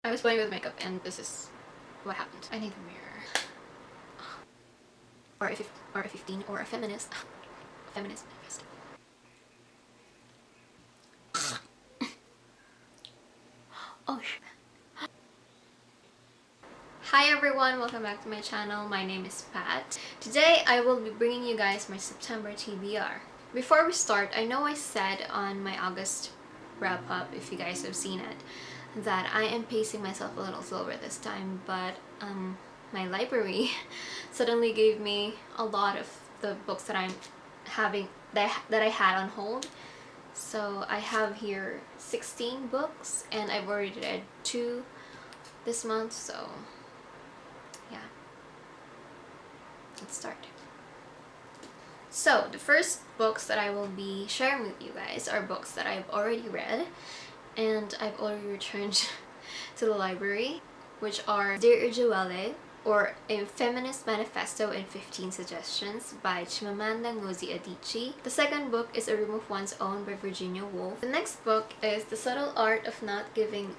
I was playing with makeup and this is what happened. I need a mirror. Or a 15 or a feminist. Feminist manifesto. Oh shit. Hi everyone, welcome back to my channel. My name is Pat. Today I will be bringing you guys my September TBR. Before we start, I know I said on my August wrap up, if you guys have seen it, that I am pacing myself a little slower this time, but my library suddenly gave me a lot of the books that I'm having that I had on hold. So I have here 16 books and I've already read 2 this month, so yeah, let's start. So the first books that I will be sharing with you guys are books that I've already read and I've already returned to the library, which are Dear Ujewele, or A Feminist Manifesto in 15 Suggestions by Chimamanda Ngozi Adichie. The second book is A Room of One's Own by Virginia Woolf. The next book is The Subtle Art of Not Giving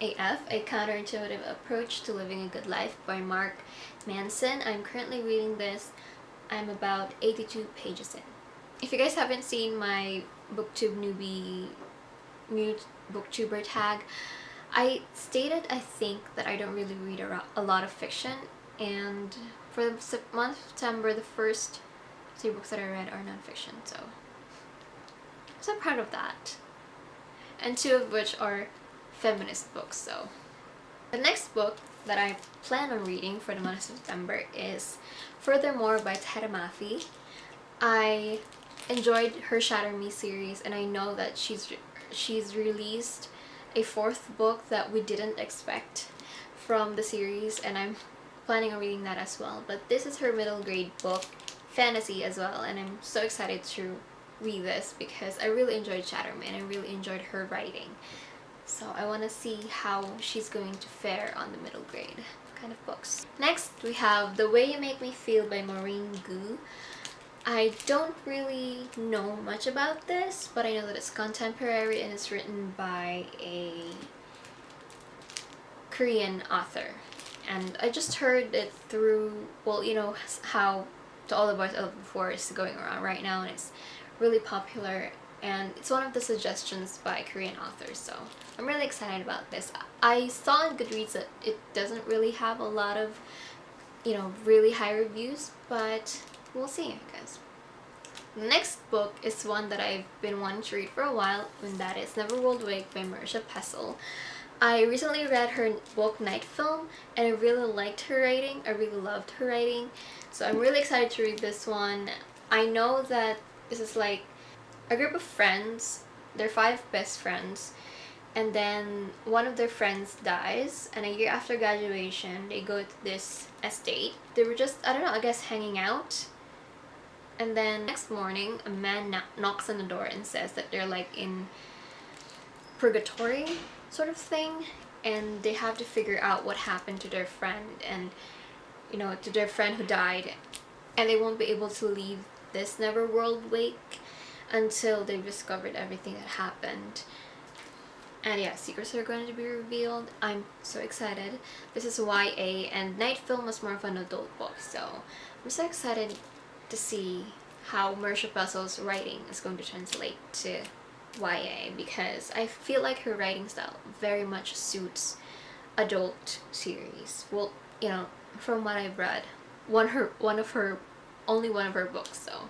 AF, A Counterintuitive Approach to Living a Good Life by Mark Manson. I'm currently reading this. I'm about 82 pages in. If you guys haven't seen my booktube new booktuber tag, I stated, I think, that I don't really read a lot of fiction, and for the month of September, the first 3 books that I read are non-fiction, so I'm proud of that. And 2 of which are feminist books. So the next book that I plan on reading for the month of September is Furthermore by Tara Mafi. I enjoyed her Shatter Me series, and I know that she's released a 4th book that we didn't expect from the series, and I'm planning on reading that as well. But this is her middle grade book, fantasy as well, and I'm so excited to read this because I really enjoyed Shatter Me and I really enjoyed her writing. So I want to see how she's going to fare on the middle grade kind of books. Next we have The Way You Make Me Feel by Maureen Gu. I don't really know much about this, but I know that it's contemporary and it's written by a Korean author. And I just heard it through, well, you know how To All the Boys I Loved Before is going around right now, and it's really popular, and it's one of the suggestions by Korean authors, so I'm really excited about this. I saw on Goodreads that it doesn't really have a lot of, you know, really high reviews, but we'll see, I guess. The next book is one that I've been wanting to read for a while, and that is Neverworld Wake by Marisha Pessl. I recently read her book Night Film, and I really liked her writing. I really loved her writing, so I'm really excited to read this one. I know that this is like a group of friends. They're 5 best friends, and then one of their friends dies, and a year after graduation they go to this estate. They were just, I don't know, I guess hanging out, and then next morning a man knocks on the door and says that they're like in purgatory sort of thing, and they have to figure out what happened to their friend, and you know, to their friend who died, and they won't be able to leave this Neverworld Wake until they've discovered everything that happened. And yeah, secrets are going to be revealed. I'm so excited. This is YA, and Night Film was more of an adult book, so I'm so excited to see how Marisha Pessl's writing is going to translate to YA, because I feel like her writing style very much suits adult series. Well, you know, from what I've read, only one of her books, so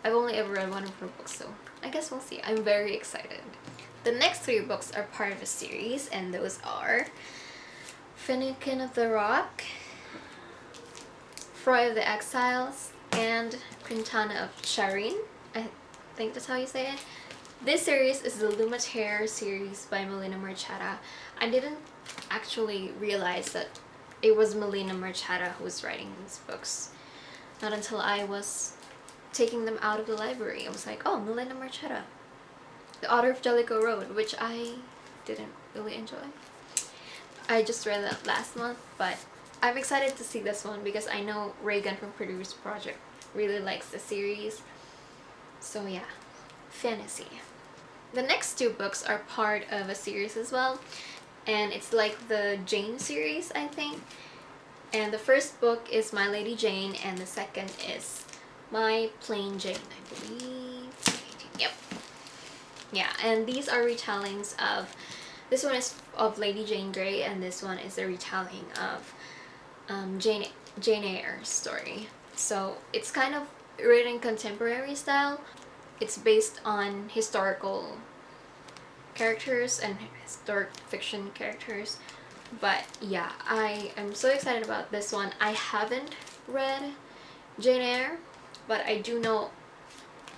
I've only ever read one of her books, so I guess we'll see. I'm very excited. The next 3 books are part of a series, and those are Finnegan of the Rock, Froy of the Exiles, and Quintana of Shireen. I think that's how you say it. This series is the Lumatere series by Melina Marchetta. I didn't actually realize that it was Melina Marchetta who was writing these books. Not until I was taking them out of the library. I was like, oh, Melina Marchetta, the author of Jellicoe Road, which I didn't really enjoy. I just read that last month, but I'm excited to see this one because I know Reagan from Produce Project really likes the series. So yeah, fantasy. The next 2 books are part of a series as well. and it's like the Jane series, I think. And the first book is My Lady Jane, and the second is My Plain Jane, I believe. Yep. Yeah, and these are retellings of, this one is of Lady Jane Grey, and this one is a retelling of Jane Eyre's story. So it's kind of written in contemporary style. It's based on historical characters and historic fiction characters. But yeah, I am so excited about this one. I haven't read Jane Eyre, but I do know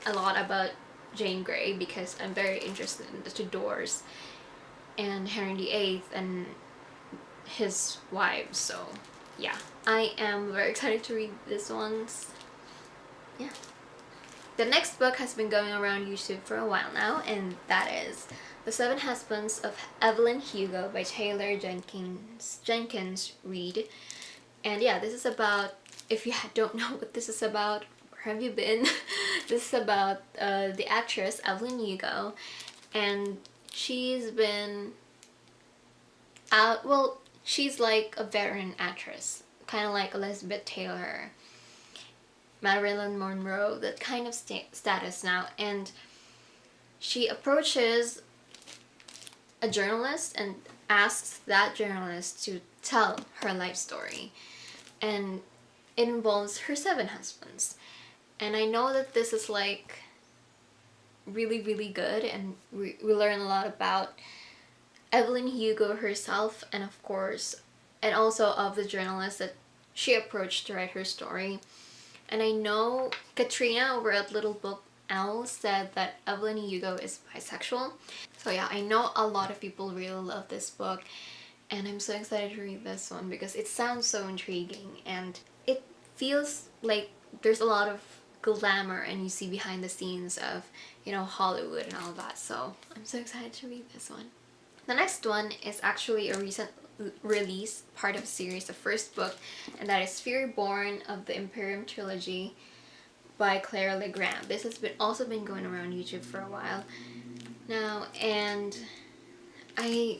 a lot about Jane Grey because I'm very interested in the Tudors and Henry VIII and his wives. So yeah, I am very excited to read this one. Yeah. The next book has been going around YouTube for a while now, and that is The Seven Husbands of Evelyn Hugo by Taylor Jenkins Reid. And yeah, this is about, if you don't know what this is about, where have you been? This is about the actress Evelyn Hugo, and she's been out, well, she's like a veteran actress, kind of like Elizabeth Taylor, Marilyn Monroe, that kind of status now. And she approaches a journalist and asks that journalist to tell her life story, and it involves her 7 husbands. And I know that this is like really good, and we learn a lot about Evelyn Hugo herself, and of course, and also of the journalist that she approached to write her story. And I know Katrina over at Little Book Owl said that Evelyn Hugo is bisexual. So yeah, I know a lot of people really love this book, and I'm so excited to read this one because it sounds so intriguing, and it feels like there's a lot of glamour and you see behind the scenes of, you know, Hollywood and all that. So I'm so excited to read this one. The next one is actually a recent release, part of a series, the first book, and that is Fury Born of the Imperium Trilogy by Claire Legrand. This has also been going around YouTube for a while now, and I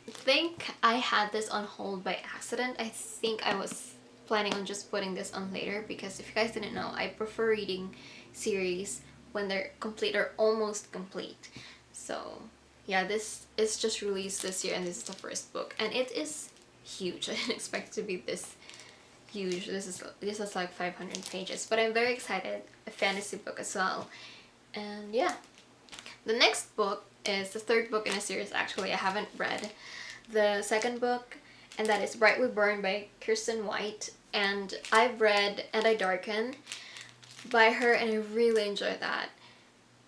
think I had this on hold by accident. I think I was planning on just putting this on later because, if you guys didn't know, I prefer reading series when they're complete or almost complete. So yeah, this is just released this year, and this is the first book, and it is huge. I didn't expect it to be this huge. This is like 500 pages, but I'm very excited. A fantasy book as well. And yeah, the next book is the third book in a series. Actually, I haven't read the second book, and that is Bright We Burn by Kirsten White. And I've read And I Darken by her, and I really enjoyed that.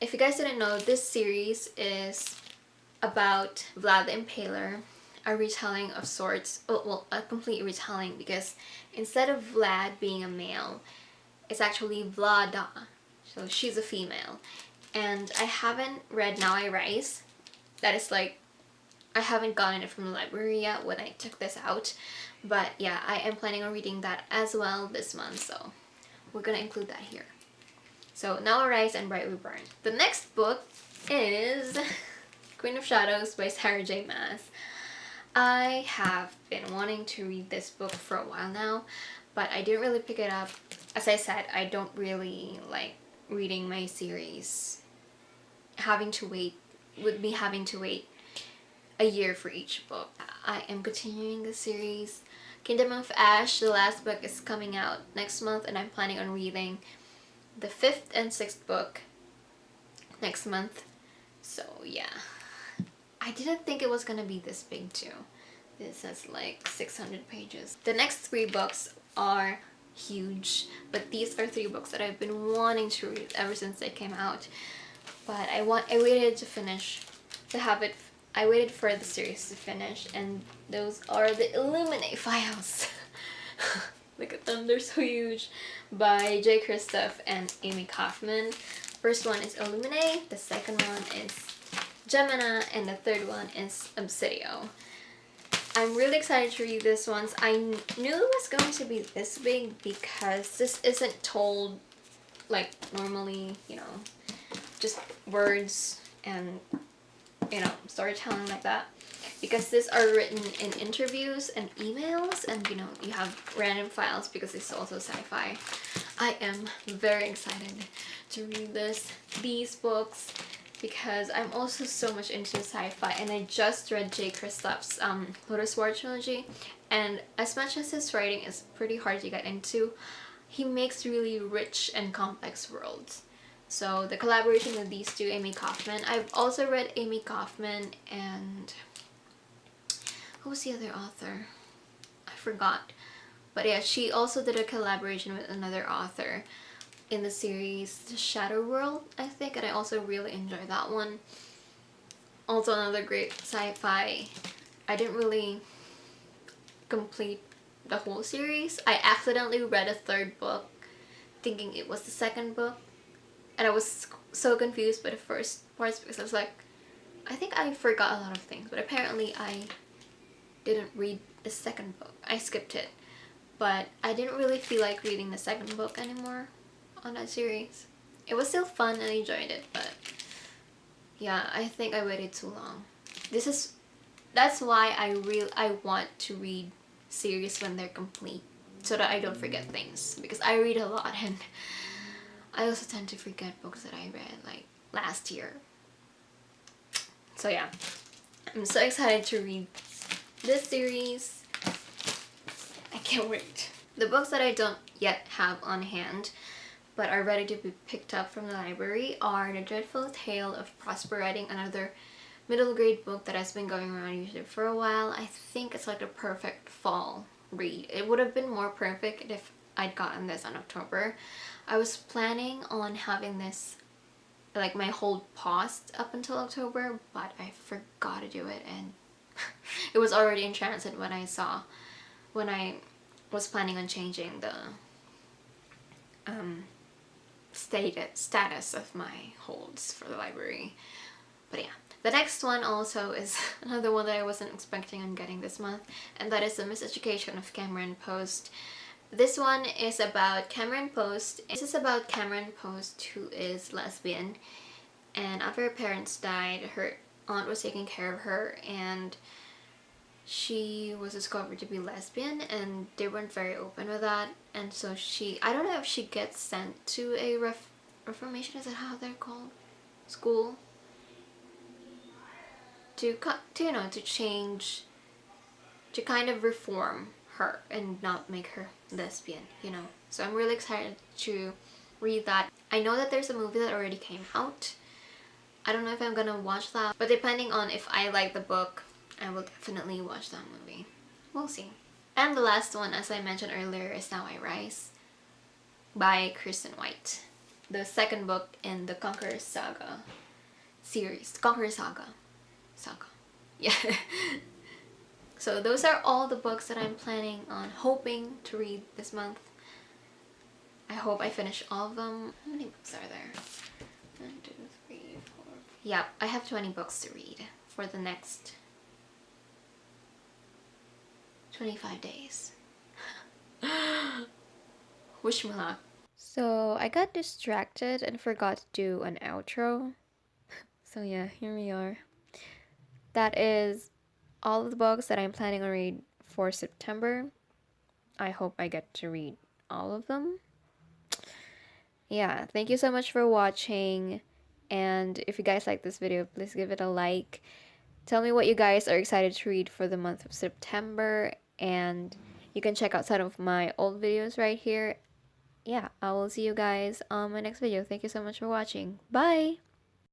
If you guys didn't know, this series is about Vlad the Impaler, a retelling of sorts. Well, a complete retelling, because instead of Vlad being a male, it's actually Vlada, so she's a female. And I haven't read Now I Rise. That is like, I haven't gotten it from the library yet when I took this out, but yeah, I am planning on reading that as well this month, so we're gonna include that here. So Now I Rise and Bright We Burn. The next book is Queen of Shadows by Sarah J Maas. I have been wanting to read this book for a while now, but I didn't really pick it up. As I said, I don't really like reading my series. Having to wait a year for each book. I am continuing the series. Kingdom of Ash, the last book, is coming out next month, and I'm planning on reading the 5th and 6th book next month. So yeah, I didn't think it was gonna be this big too. This has like 600 pages. The next 3 books are huge, but these are 3 books that I've been wanting to read ever since they came out. But I waited to finish, to have it. I waited for the series to finish, and those are the Illuminate Files. Look at them, they're so huge. By J. Kristoff and Amy Kaufman. First one is Illuminate, the second one is Gemina, and the third one is Obsidio. I'm really excited to read this one. I knew it was going to be this big because this isn't told like normally, you know, just words and, you know, storytelling like that. because these are written in interviews and emails, and you know, you have random files because it's also sci-fi. I am very excited to read these books because I'm also so much into sci-fi, and I just read Jay Kristoff's Lotus War trilogy, and as much as his writing is pretty hard to get into, he makes really rich and complex worlds. So the collaboration with these two, Amy Kaufman. I've also read Amy Kaufman and who was the other author? I forgot. But yeah, she also did a collaboration with another author in the series The Shadow World, I think, and I also really enjoyed that one. Also another great sci-fi. I didn't really complete the whole series. I accidentally read a third book thinking it was the second book, and I was so confused by the first parts because I was like, I think I forgot a lot of things, but apparently I didn't read the second book. I skipped it. But I didn't really feel like reading the second book anymore on that series. It was still fun and I enjoyed it, but yeah, I think I waited too long. That's why I want to read series when they're complete, so that I don't forget things, because I read a lot and I also tend to forget books that I read like last year. So yeah, I'm so excited to read this series. I can't wait. The books that I don't yet have on hand but are ready to be picked up from the library are The Dreadful Tale of Prosper Riding, another middle grade book that has been going around YouTube for a while. I think it's like the perfect fall read. It would have been more perfect if I'd gotten this in October. I was planning on having this, like, my hold paused up until October, but I forgot to do it, and it was already in transit when I was planning on changing the status of my holds for the library. But yeah, the next one also is another one that I wasn't expecting on getting this month, and that is The Miseducation of Cameron Post. This one is about Cameron Post. This is about Cameron Post, who is lesbian, and after her parents died, her aunt was taking care of her, and she was discovered to be lesbian, and they weren't very open with that, and so I don't know if she gets sent to a reformation, is that how they're called? School? To you know, to change, to kind of reform her and not make her lesbian, you know. So I'm really excited to read that. I know that there's a movie that already came out. I don't know if I'm gonna watch that, but depending on if I like the book, I will definitely watch that movie. We'll see. And the last one, as I mentioned earlier, is Now I Rise by Kristen White. The second book in the Conqueror Saga series. Conqueror Saga. Yeah. So those are all the books that I'm planning on hoping to read this month. I hope I finish all of them. How many books are there? 1, 2, 3, 4. Yeah, I have 20 books to read for the next 25 days. Wish me luck. So I got distracted and forgot to do an outro. So yeah, here we are. That is all of the books that I'm planning on read for September. I hope I get to read all of them. Yeah, thank you so much for watching. And if you guys like this video, please give it a like. Tell me what you guys are excited to read for the month of September. And you can check out some of my old videos right here. Yeah, I will see you guys on my next video. Thank you so much for watching. Bye!